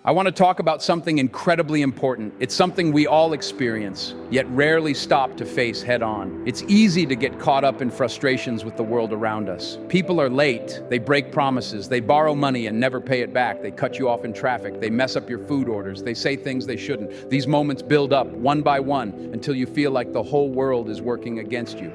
I want to talk about something incredibly important. It's something we all experience, yet rarely stop to face head on. It's easy to get caught up in frustrations with the world around us. People are late, they break promises, they borrow money and never pay it back, they cut you off in traffic, they mess up your food orders, they say things they shouldn't. These moments build up one by one until you feel like the whole world is working against you.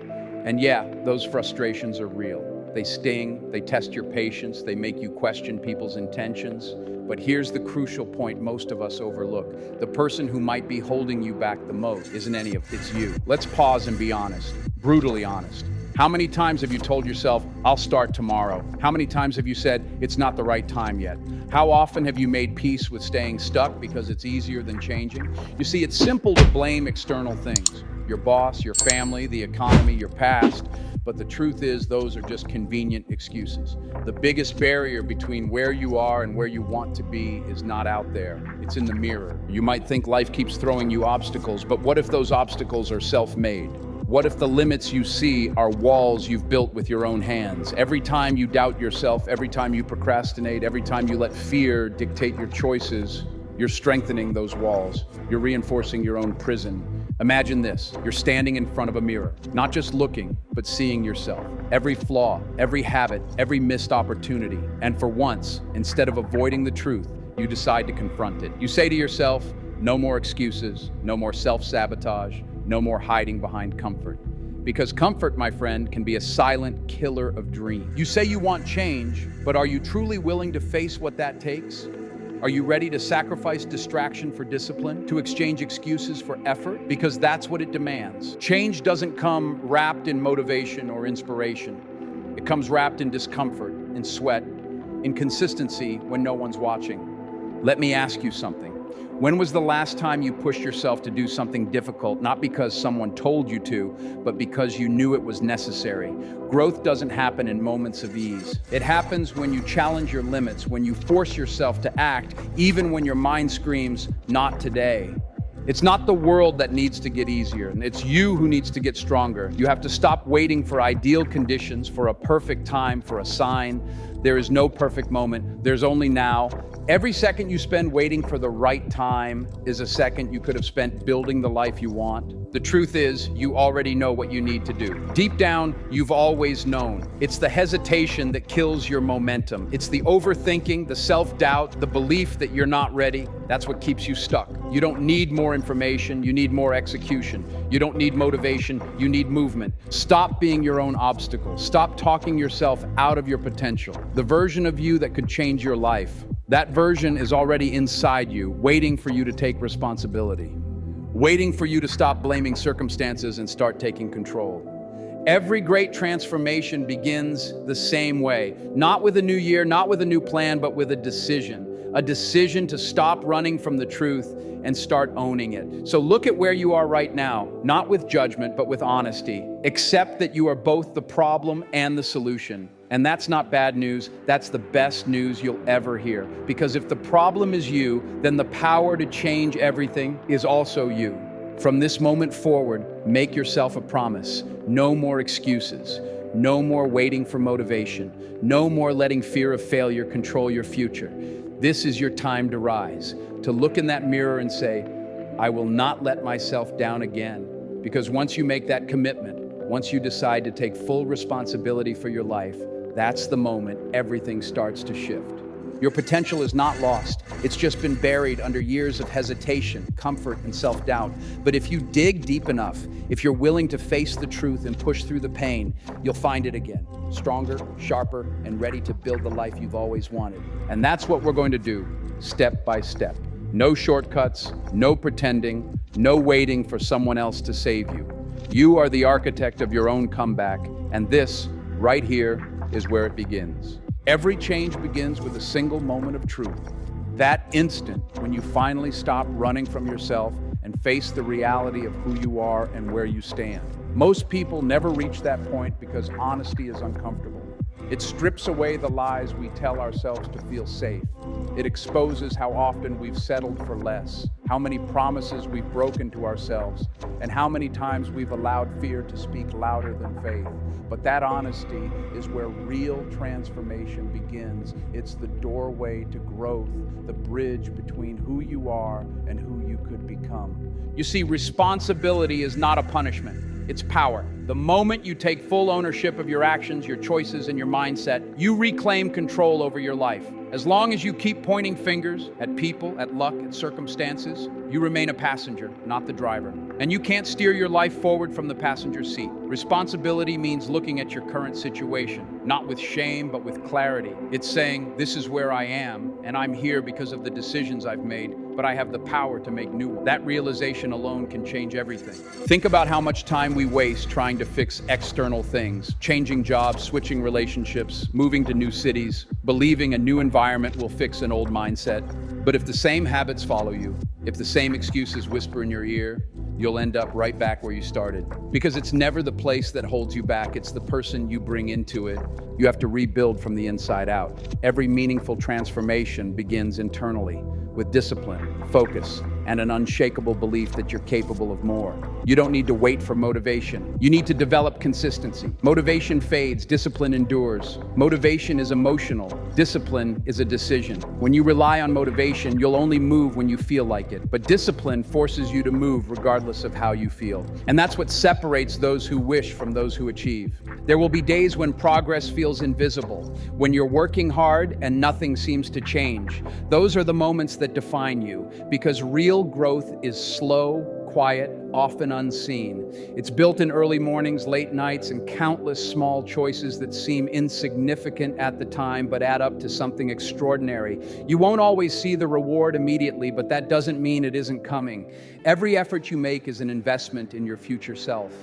And yeah, those frustrations are real. They sting, they test your patience, they make you question people's intentions. But here's the crucial point most of us overlook. The person who might be holding you back the most isn't any of it, it's you. Let's pause and be honest, brutally honest. How many times have you told yourself, I'll start tomorrow? How many times have you said, it's not the right time yet? How often have you made peace with staying stuck because it's easier than changing? You see, it's simple to blame external things. Your boss, your family, the economy, your past. But the truth is, those are just convenient excuses. The biggest barrier between where you are and where you want to be is not out there. It's in the mirror. You might think life keeps throwing you obstacles, but what if those obstacles are self-made? What if the limits you see are walls you've built with your own hands? Every time you doubt yourself, every time you procrastinate, every time you let fear dictate your choices, you're strengthening those walls. You're reinforcing your own prison. Imagine this, you're standing in front of a mirror, not just looking, but seeing yourself. Every flaw, every habit, every missed opportunity. And for once, instead of avoiding the truth, you decide to confront it. You say to yourself, no more excuses, no more self-sabotage, no more hiding behind comfort. Because comfort, my friend, can be a silent killer of dreams. You say you want change, but are you truly willing to face what that takes? Are you ready to sacrifice distraction for discipline, to exchange excuses for effort? Because that's what it demands. Change doesn't come wrapped in motivation or inspiration. It comes wrapped in discomfort, in sweat, in consistency when no one's watching. Let me ask you something. When was the last time you pushed yourself to do something difficult, not because someone told you to, but because you knew it was necessary? Growth doesn't happen in moments of ease. It happens when you challenge your limits, when you force yourself to act, even when your mind screams, not today. It's not the world that needs to get easier, and it's you who needs to get stronger. You have to stop waiting for ideal conditions, for a perfect time, for a sign. There is no perfect moment. There's only now. Every second you spend waiting for the right time is a second you could have spent building the life you want. The truth is, you already know what you need to do. Deep down, you've always known. It's the hesitation that kills your momentum. It's the overthinking, the self-doubt, the belief that you're not ready. That's what keeps you stuck. You don't need more information, you need more execution. You don't need motivation, you need movement. Stop being your own obstacle. Stop talking yourself out of your potential. The version of you that could change your life. That version is already inside you, waiting for you to take responsibility, waiting for you to stop blaming circumstances and start taking control. Every great transformation begins the same way, not with a new year, not with a new plan, but with a decision to stop running from the truth and start owning it. So look at where you are right now, not with judgment, but with honesty. Accept that you are both the problem and the solution. And that's not bad news, that's the best news you'll ever hear. Because if the problem is you, then the power to change everything is also you. From this moment forward, make yourself a promise. No more excuses. No more waiting for motivation. No more letting fear of failure control your future. This is your time to rise, to look in that mirror and say, I will not let myself down again. Because once you make that commitment, once you decide to take full responsibility for your life, that's the moment everything starts to shift. Your potential is not lost. It's just been buried under years of hesitation, comfort, and self-doubt. But if you dig deep enough, if you're willing to face the truth and push through the pain, you'll find it again, stronger, sharper, and ready to build the life you've always wanted. And that's what we're going to do, step by step. No shortcuts, no pretending, no waiting for someone else to save you. You are the architect of your own comeback, and this, right here, is where it begins. Every change begins with a single moment of truth. That instant when you finally stop running from yourself and face the reality of who you are and where you stand. Most people never reach that point because honesty is uncomfortable. It strips away the lies we tell ourselves to feel safe. It exposes how often we've settled for less, how many promises we've broken to ourselves, and how many times we've allowed fear to speak louder than faith. But that honesty is where real transformation begins. It's the doorway to growth, the bridge between who you are and who you could become. You see, responsibility is not a punishment. It's power. The moment you take full ownership of your actions, your choices, and your mindset, you reclaim control over your life. As long as you keep pointing fingers at people, at luck, at circumstances, you remain a passenger, not the driver. And you can't steer your life forward from the passenger seat. Responsibility means looking at your current situation, not with shame, but with clarity. It's saying, this is where I am, and I'm here because of the decisions I've made, but I have the power to make new ones. That realization alone can change everything. Think about how much time we waste trying to fix external things, changing jobs, switching relationships, moving to new cities, believing a new environment will fix an old mindset. But if the same habits follow you, if the same excuses whisper in your ear, you'll end up right back where you started. Because it's never the place that holds you back, it's the person you bring into it. You have to rebuild from the inside out. Every meaningful transformation begins internally, with discipline, focus, and an unshakable belief that you're capable of more. You don't need to wait for motivation. You need to develop consistency. Motivation fades, discipline endures. Motivation is emotional. Discipline is a decision. When you rely on motivation, you'll only move when you feel like it. But discipline forces you to move regardless of how you feel. And that's what separates those who wish from those who achieve. There will be days when progress feels invisible, when you're working hard and nothing seems to change. Those are the moments that define you, because real growth is slow, quiet, often unseen. It's built in early mornings, late nights, and countless small choices that seem insignificant at the time but add up to something extraordinary. You won't always see the reward immediately, but that doesn't mean it isn't coming. Every effort you make is an investment in your future self.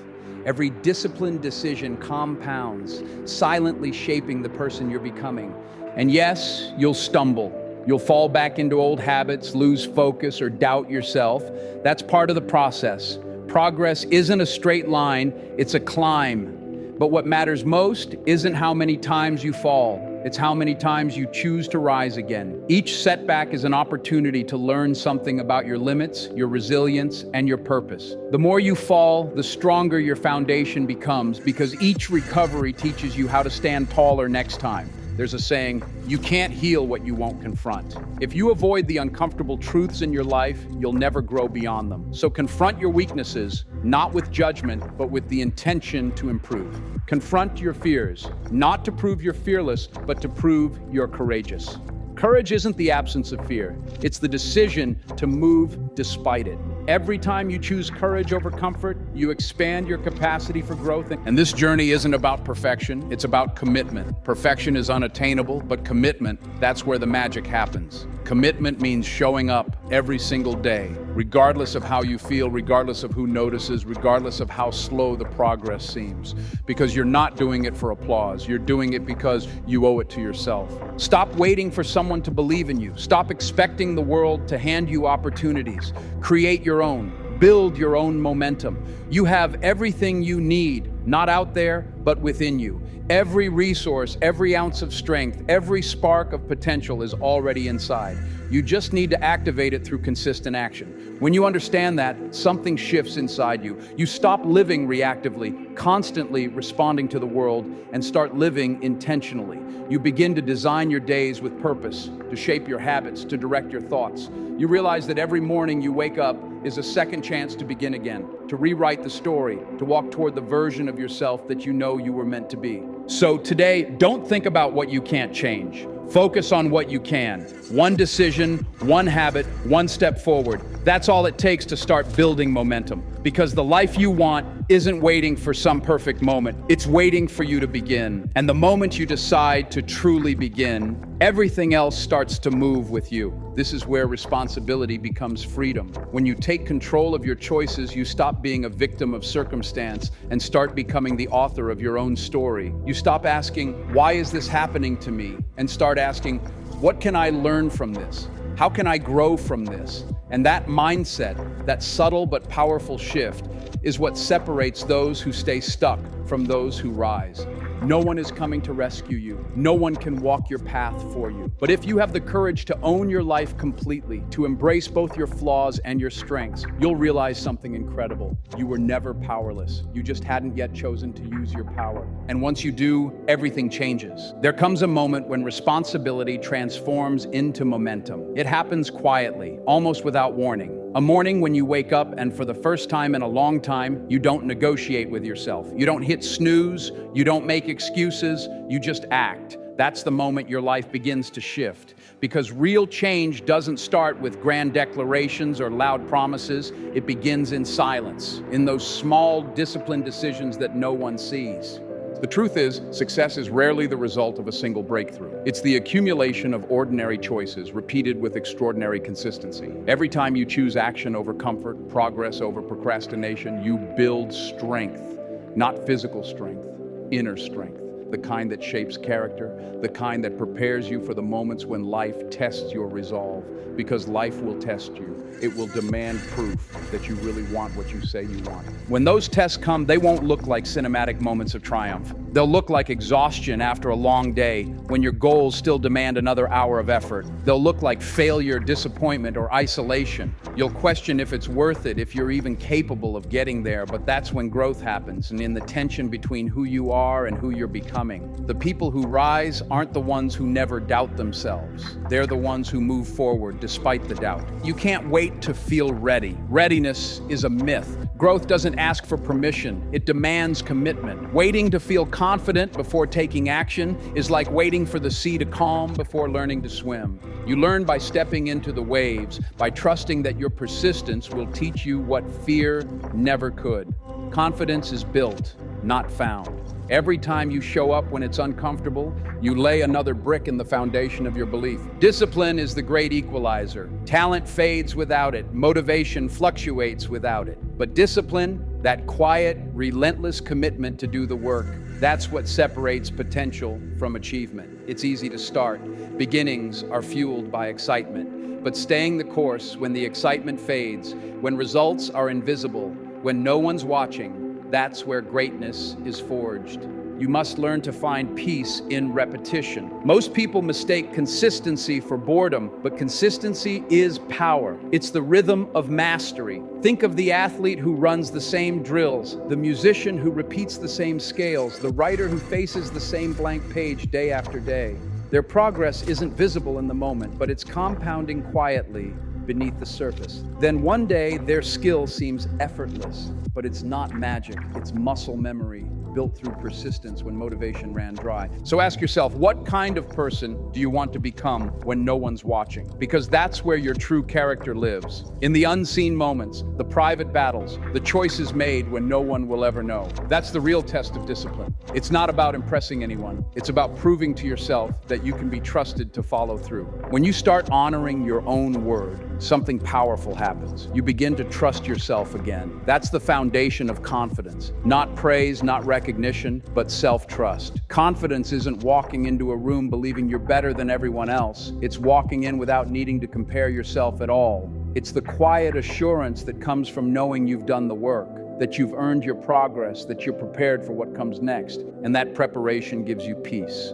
Every disciplined decision compounds, silently shaping the person you're becoming. And yes, you'll stumble. You'll fall back into old habits, lose focus, or doubt yourself. That's part of the process. Progress isn't a straight line, it's a climb. But what matters most isn't how many times you fall, it's how many times you choose to rise again. Each setback is an opportunity to learn something about your limits, your resilience, and your purpose. The more you fall, the stronger your foundation becomes, because each recovery teaches you how to stand taller next time. There's a saying, you can't heal what you won't confront. If you avoid the uncomfortable truths in your life, you'll never grow beyond them. So confront your weaknesses, not with judgment, but with the intention to improve. Confront your fears, not to prove you're fearless, but to prove you're courageous. Courage isn't the absence of fear. It's the decision to move despite it. Every time you choose courage over comfort, you expand your capacity for growth. And this journey isn't about perfection, it's about commitment. Perfection is unattainable, but commitment, that's where the magic happens. Commitment means showing up every single day, regardless of how you feel, regardless of who notices, regardless of how slow the progress seems. Because you're not doing it for applause, you're doing it because you owe it to yourself. Stop waiting for someone to believe in you. Stop expecting the world to hand you opportunities. Create your own. Build your own momentum. You have everything you need, not out there, but within you. Every resource, every ounce of strength, every spark of potential is already inside. You just need to activate it through consistent action. When you understand that, something shifts inside you. You stop living reactively, constantly responding to the world, and start living intentionally. You begin to design your days with purpose, to shape your habits, to direct your thoughts. You realize that every morning you wake up is a second chance to begin again, to rewrite the story, to walk toward the version of yourself that you know you were meant to be. So today, don't think about what you can't change. Focus on what you can. One decision, one habit, one step forward. That's all it takes to start building momentum. Because the life you want isn't waiting for some perfect moment. It's waiting for you to begin. And the moment you decide to truly begin, everything else starts to move with you. This is where responsibility becomes freedom. When you take control of your choices, you stop being a victim of circumstance and start becoming the author of your own story. You stop asking, why is this happening to me? And start asking, what can I learn from this? How can I grow from this? And that mindset, that subtle but powerful shift, is what separates those who stay stuck from those who rise. No one is coming to rescue you. No one can walk your path for you. But if you have the courage to own your life completely, to embrace both your flaws and your strengths, you'll realize something incredible. You were never powerless. You just hadn't yet chosen to use your power. And once you do, everything changes. There comes a moment when responsibility transforms into momentum. It happens quietly, almost without warning. A morning when you wake up and for the first time in a long time, you don't negotiate with yourself. You don't hit snooze, you don't make excuses, you just act. That's the moment your life begins to shift. Because real change doesn't start with grand declarations or loud promises. It begins in silence, in those small, disciplined decisions that no one sees. The truth is, success is rarely the result of a single breakthrough. It's the accumulation of ordinary choices repeated with extraordinary consistency. Every time you choose action over comfort, progress over procrastination, you build strength, not physical strength, inner strength. The kind that shapes character, the kind that prepares you for the moments when life tests your resolve. Because life will test you. It will demand proof that you really want what you say you want. When those tests come, they won't look like cinematic moments of triumph. They'll look like exhaustion after a long day, when your goals still demand another hour of effort. They'll look like failure, disappointment, or isolation. You'll question if it's worth it, if you're even capable of getting there, but that's when growth happens, and in the tension between who you are and who you're becoming. The people who rise aren't the ones who never doubt themselves. They're the ones who move forward despite the doubt. You can't wait to feel ready. Readiness is a myth. Growth doesn't ask for permission. It demands commitment. Waiting to feel confident before taking action is like waiting for the sea to calm before learning to swim. You learn by stepping into the waves, by trusting that your persistence will teach you what fear never could. Confidence is built, not found. Every time you show up when it's uncomfortable, you lay another brick in the foundation of your belief. Discipline is the great equalizer. Talent fades without it. Motivation fluctuates without it. But discipline, that quiet, relentless commitment to do the work, that's what separates potential from achievement. It's easy to start. Beginnings are fueled by excitement. But staying the course when the excitement fades, when results are invisible, when no one's watching, that's where greatness is forged. You must learn to find peace in repetition. Most people mistake consistency for boredom, but consistency is power. It's the rhythm of mastery. Think of the athlete who runs the same drills, the musician who repeats the same scales, the writer who faces the same blank page day after day. Their progress isn't visible in the moment, but it's compounding quietly beneath the surface. Then one day, their skill seems effortless, but it's not magic, it's muscle memory built through persistence when motivation ran dry. So ask yourself, what kind of person do you want to become when no one's watching? Because that's where your true character lives. In the unseen moments, the private battles, the choices made when no one will ever know. That's the real test of discipline. It's not about impressing anyone. It's about proving to yourself that you can be trusted to follow through. When you start honoring your own word, something powerful happens. You begin to trust yourself again. That's the foundation of confidence. Not praise, not recognition, but self-trust. Confidence isn't walking into a room believing you're better than everyone else. It's walking in without needing to compare yourself at all. It's the quiet assurance that comes from knowing you've done the work, that you've earned your progress, that you're prepared for what comes next. And that preparation gives you peace.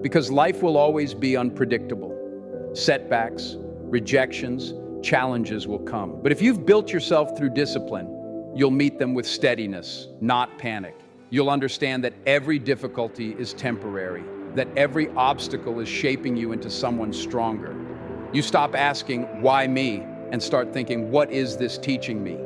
Because life will always be unpredictable. Setbacks, rejections, challenges will come. But if you've built yourself through discipline, you'll meet them with steadiness, not panic. You'll understand that every difficulty is temporary, that every obstacle is shaping you into someone stronger. You stop asking, why me? And start thinking, what is this teaching me?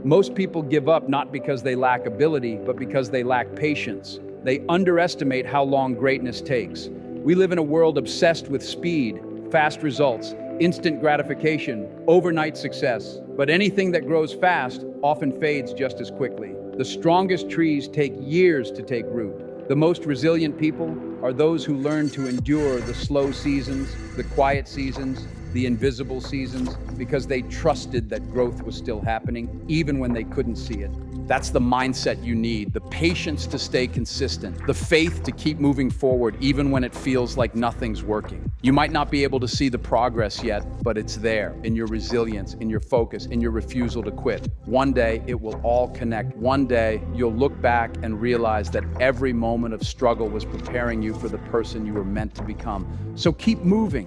Most people give up not because they lack ability, but because they lack patience. They underestimate how long greatness takes. We live in a world obsessed with speed, fast results, instant gratification, overnight success. But anything that grows fast often fades just as quickly. The strongest trees take years to take root. The most resilient people are those who learn to endure the slow seasons, the quiet seasons, the invisible seasons, because they trusted that growth was still happening, even when they couldn't see it. That's the mindset you need, the patience to stay consistent, the faith to keep moving forward even when it feels like nothing's working. You might not be able to see the progress yet, but it's there in your resilience, in your focus, in your refusal to quit. One day it will all connect. One day you'll look back and realize that every moment of struggle was preparing you for the person you were meant to become. So keep moving.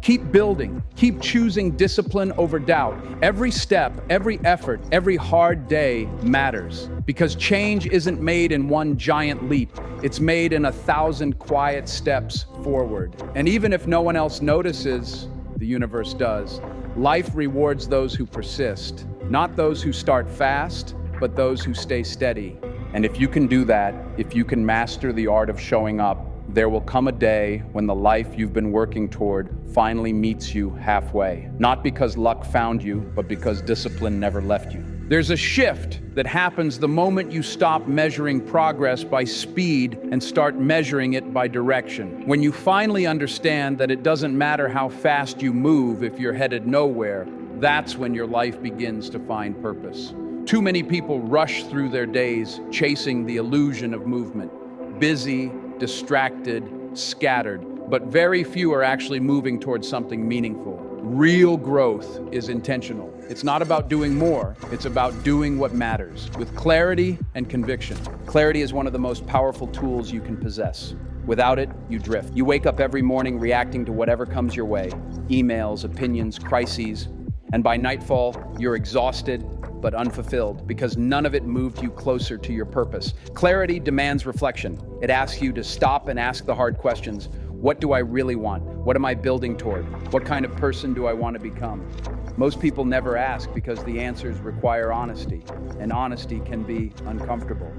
Keep building, keep choosing discipline over doubt. Every step, every effort, every hard day matters because change isn't made in one giant leap. It's made in 1,000 quiet steps forward. And even if no one else notices, the universe does. Life rewards those who persist, not those who start fast, but those who stay steady. And if you can do that, if you can master the art of showing up, there will come a day when the life you've been working toward finally meets you halfway. Not because luck found you, but because discipline never left you. There's a shift that happens the moment you stop measuring progress by speed and start measuring it by direction. When you finally understand that it doesn't matter how fast you move if you're headed nowhere, that's when your life begins to find purpose. Too many people rush through their days chasing the illusion of movement. Busy, distracted, scattered, but very few are actually moving towards something meaningful. Real growth is intentional. It's not about doing more, it's about doing what matters, with clarity and conviction. Clarity is one of the most powerful tools you can possess. Without it, you drift. You wake up every morning reacting to whatever comes your way, emails, opinions, crises, and by nightfall, you're exhausted, but unfulfilled because none of it moved you closer to your purpose. Clarity demands reflection. It asks you to stop and ask the hard questions. What do I really want? What am I building toward? What kind of person do I want to become? Most people never ask because the answers require honesty, and honesty can be uncomfortable.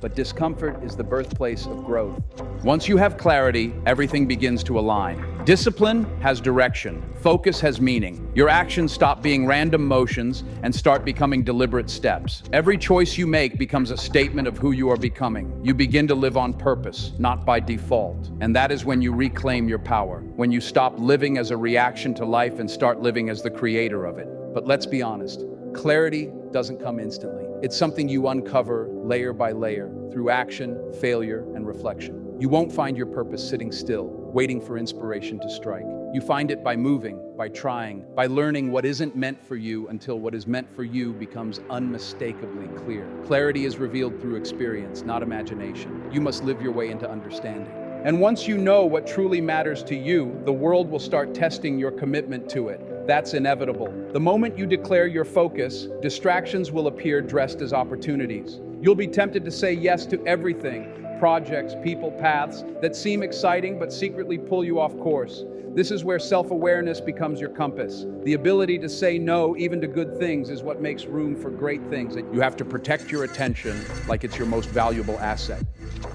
But discomfort is the birthplace of growth. Once you have clarity, everything begins to align. Discipline has direction. Focus has meaning. Your actions stop being random motions and start becoming deliberate steps. Every choice you make becomes a statement of who you are becoming. You begin to live on purpose, not by default. And that is when you reclaim your power, when you stop living as a reaction to life and start living as the creator of it. But let's be honest, clarity doesn't come instantly. It's something you uncover layer by layer through action, failure, and reflection. You won't find your purpose sitting still, waiting for inspiration to strike. You find it by moving, by trying, by learning what isn't meant for you until what is meant for you becomes unmistakably clear. Clarity is revealed through experience, not imagination. You must live your way into understanding. And once you know what truly matters to you, the world will start testing your commitment to it. That's inevitable. The moment you declare your focus, distractions will appear dressed as opportunities. You'll be tempted to say yes to everything, projects, people, paths that seem exciting but secretly pull you off course. This is where self-awareness becomes your compass. The ability to say no even to good things is what makes room for great things. You have to protect your attention like it's your most valuable asset,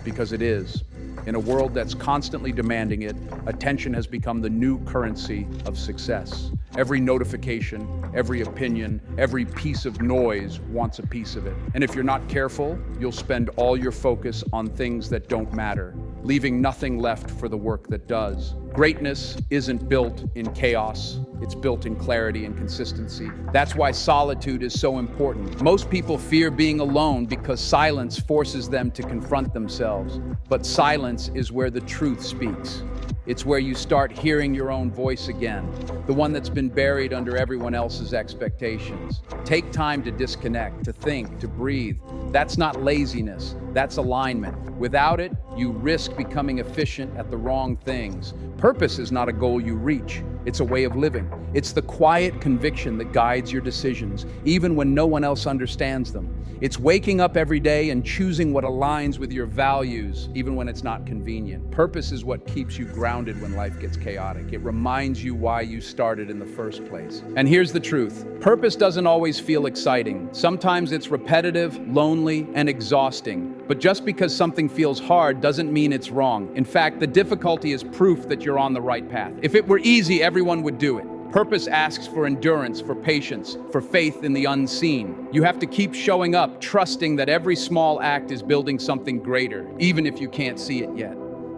because it is. In a world that's constantly demanding it, attention has become the new currency of success. Every notification, every opinion, every piece of noise wants a piece of it. And if you're not careful, you'll spend all your focus on things that don't matter, leaving nothing left for the work that does. Greatness isn't built in chaos, it's built in clarity and consistency. That's why solitude is so important. Most people fear being alone because silence forces them to confront themselves. But silence is where the truth speaks. It's where you start hearing your own voice again, the one that's been buried under everyone else's expectations. Take time to disconnect, to think, to breathe. That's not laziness, that's alignment. Without it, you risk becoming efficient at the wrong things. Purpose is not a goal you reach, it's a way of living. It's the quiet conviction that guides your decisions, even when no one else understands them. It's waking up every day and choosing what aligns with your values, even when it's not convenient. Purpose is what keeps you grounded when life gets chaotic. It reminds you why you started in the first place. And here's the truth. Purpose doesn't always feel exciting. Sometimes it's repetitive, lonely, and exhausting. But just because something feels hard doesn't mean it's wrong. In fact, the difficulty is proof that you're on the right path. If it were easy, everyone would do it. Purpose asks for endurance, for patience, for faith in the unseen. You have to keep showing up, trusting that every small act is building something greater, even if you can't see it yet.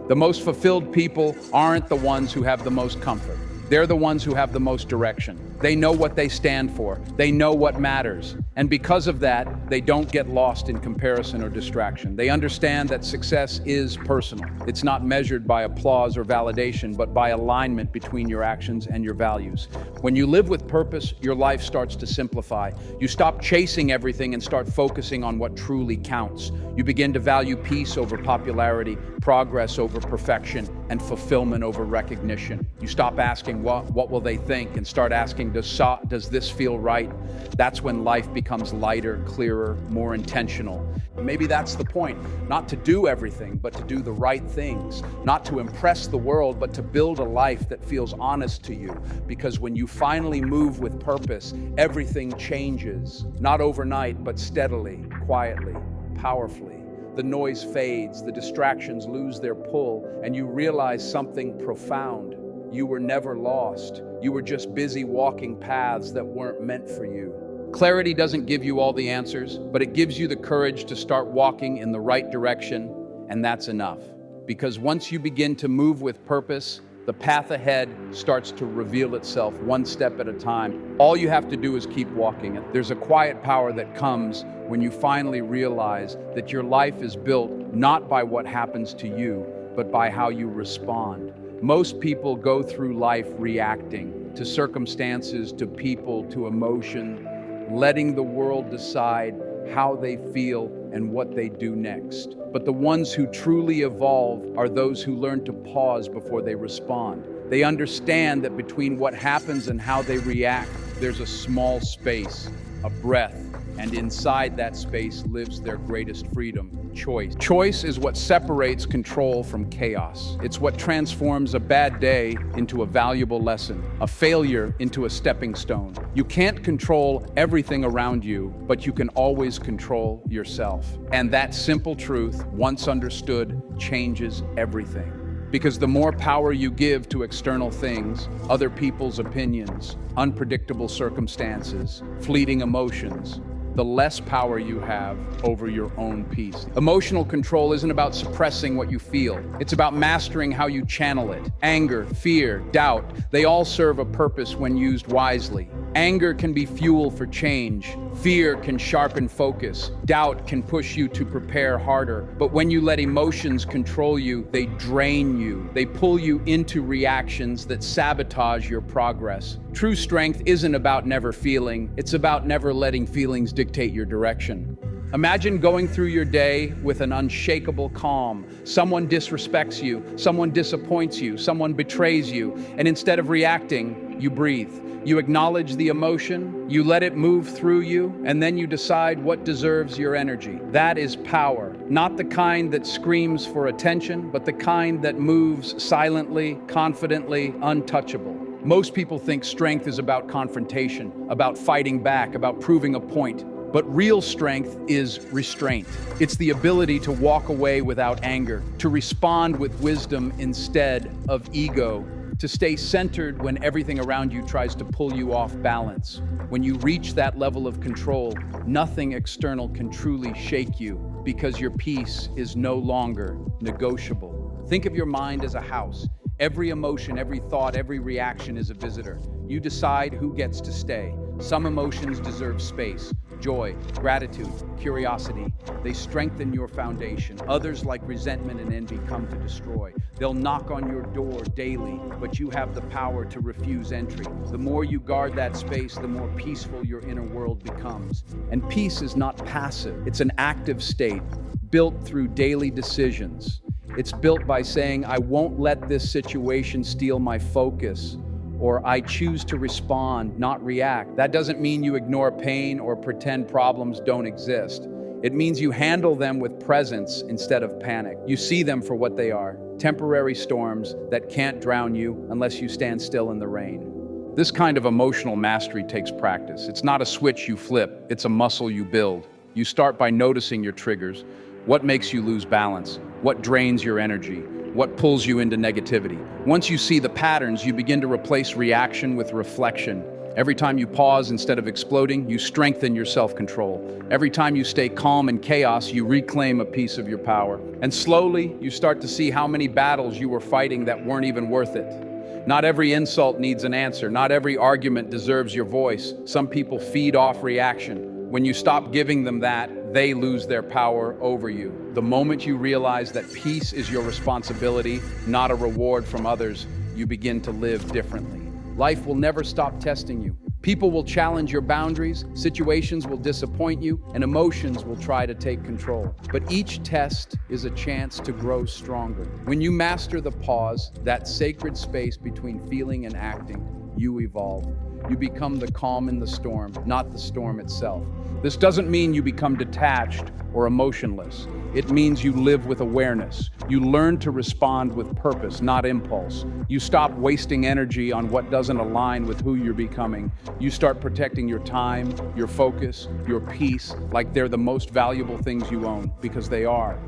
The most fulfilled people aren't the ones who have the most comfort. They're the ones who have the most direction. They know what they stand for. They know what matters. And because of that, they don't get lost in comparison or distraction. They understand that success is personal. It's not measured by applause or validation, but by alignment between your actions and your values. When you live with purpose, your life starts to simplify. You stop chasing everything and start focusing on what truly counts. You begin to value peace over popularity, progress over perfection, and fulfillment over recognition. You stop asking, what will they think, and start asking, does this feel right? That's when life becomes lighter, clearer, more intentional. Maybe that's the point, not to do everything, but to do the right things, not to impress the world, but to build a life that feels honest to you. Because when you finally move with purpose, everything changes, not overnight, but steadily, quietly, powerfully. The noise fades, the distractions lose their pull, and you realize something profound. You were never lost. You were just busy walking paths that weren't meant for you. Clarity doesn't give you all the answers, but it gives you the courage to start walking in the right direction, and that's enough. Because once you begin to move with purpose, the path ahead starts to reveal itself one step at a time. All you have to do is keep walking. There's a quiet power that comes when you finally realize that your life is built not by what happens to you, but by how you respond. Most people go through life reacting to circumstances, to people, to emotion, letting the world decide how they feel and what they do next. But the ones who truly evolve are those who learn to pause before they respond. They understand that between what happens and how they react, there's a small space, a breath, and inside that space lives their greatest freedom, choice. Choice is what separates control from chaos. It's what transforms a bad day into a valuable lesson, a failure into a stepping stone. You can't control everything around you, but you can always control yourself. And that simple truth, once understood, changes everything. Because the more power you give to external things, other people's opinions, unpredictable circumstances, fleeting emotions, the less power you have over your own peace. Emotional control isn't about suppressing what you feel. It's about mastering how you channel it. Anger, fear, doubt, they all serve a purpose when used wisely. Anger can be fuel for change. Fear can sharpen focus. Doubt can push you to prepare harder. But when you let emotions control you, they drain you. They pull you into reactions that sabotage your progress. True strength isn't about never feeling. It's about never letting feelings dictate your direction. Imagine going through your day with an unshakable calm. Someone disrespects you, someone disappoints you, someone betrays you, and instead of reacting, you breathe. You acknowledge the emotion, you let it move through you, and then you decide what deserves your energy. That is power. Not the kind that screams for attention, but the kind that moves silently, confidently, untouchable. Most people think strength is about confrontation, about fighting back, about proving a point. But real strength is restraint. It's the ability to walk away without anger, to respond with wisdom instead of ego, to stay centered when everything around you tries to pull you off balance. When you reach that level of control, nothing external can truly shake you because your peace is no longer negotiable. Think of your mind as a house. Every emotion, every thought, every reaction is a visitor. You decide who gets to stay. Some emotions deserve space. Joy, gratitude, curiosity, they strengthen your foundation. Others, like resentment and envy, come to destroy. They'll knock on your door daily, but you have the power to refuse entry. The more you guard that space, the more peaceful your inner world becomes. And peace is not passive. It's an active state, built through daily decisions. It's built by saying, I won't let this situation steal my focus, or I choose to respond, not react. That doesn't mean you ignore pain or pretend problems don't exist. It means you handle them with presence instead of panic. You see them for what they are, temporary storms that can't drown you unless you stand still in the rain. This kind of emotional mastery takes practice. It's not a switch you flip, it's a muscle you build. You start by noticing your triggers. What makes you lose balance? What drains your energy? What pulls you into negativity? Once you see the patterns, you begin to replace reaction with reflection. Every time you pause instead of exploding, you strengthen your self-control. Every time you stay calm in chaos, you reclaim a piece of your power. And slowly, you start to see how many battles you were fighting that weren't even worth it. Not every insult needs an answer. Not every argument deserves your voice. Some people feed off reaction. When you stop giving them that, they lose their power over you. The moment you realize that peace is your responsibility, not a reward from others, you begin to live differently. Life will never stop testing you. People will challenge your boundaries, situations will disappoint you, and emotions will try to take control. But each test is a chance to grow stronger. When you master the pause, that sacred space between feeling and acting, you evolve. You become the calm in the storm, not the storm itself. This doesn't mean you become detached or emotionless. It means you live with awareness. You learn to respond with purpose, not impulse. You stop wasting energy on what doesn't align with who you're becoming. You start protecting your time, your focus, your peace, like they're the most valuable things you own, because they are.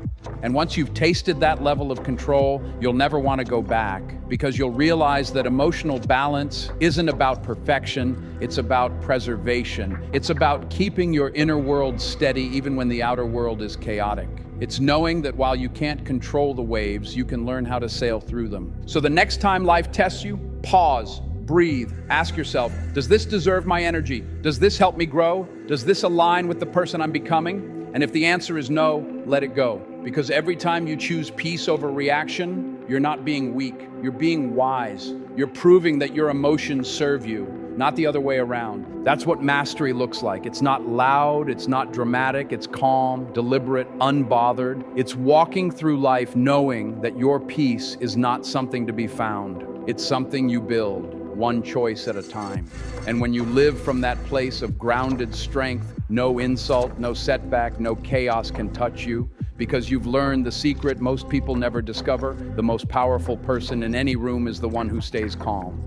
And once you've tasted that level of control, you'll never want to go back, because you'll realize that emotional balance isn't about perfection, it's about preservation. It's about keeping your inner world steady even when the outer world is chaotic. It's knowing that while you can't control the waves, you can learn how to sail through them. So the next time life tests you, pause, breathe, ask yourself, does this deserve my energy? Does this help me grow? Does this align with the person I'm becoming? And if the answer is no, let it go. Because every time you choose peace over reaction, you're not being weak, you're being wise. You're proving that your emotions serve you, not the other way around. That's what mastery looks like. It's not loud, it's not dramatic, it's calm, deliberate, unbothered. It's walking through life knowing that your peace is not something to be found. It's something you build, one choice at a time. And when you live from that place of grounded strength, no insult, no setback, no chaos can touch you, because you've learned the secret most people never discover. The most powerful person in any room is the one who stays calm.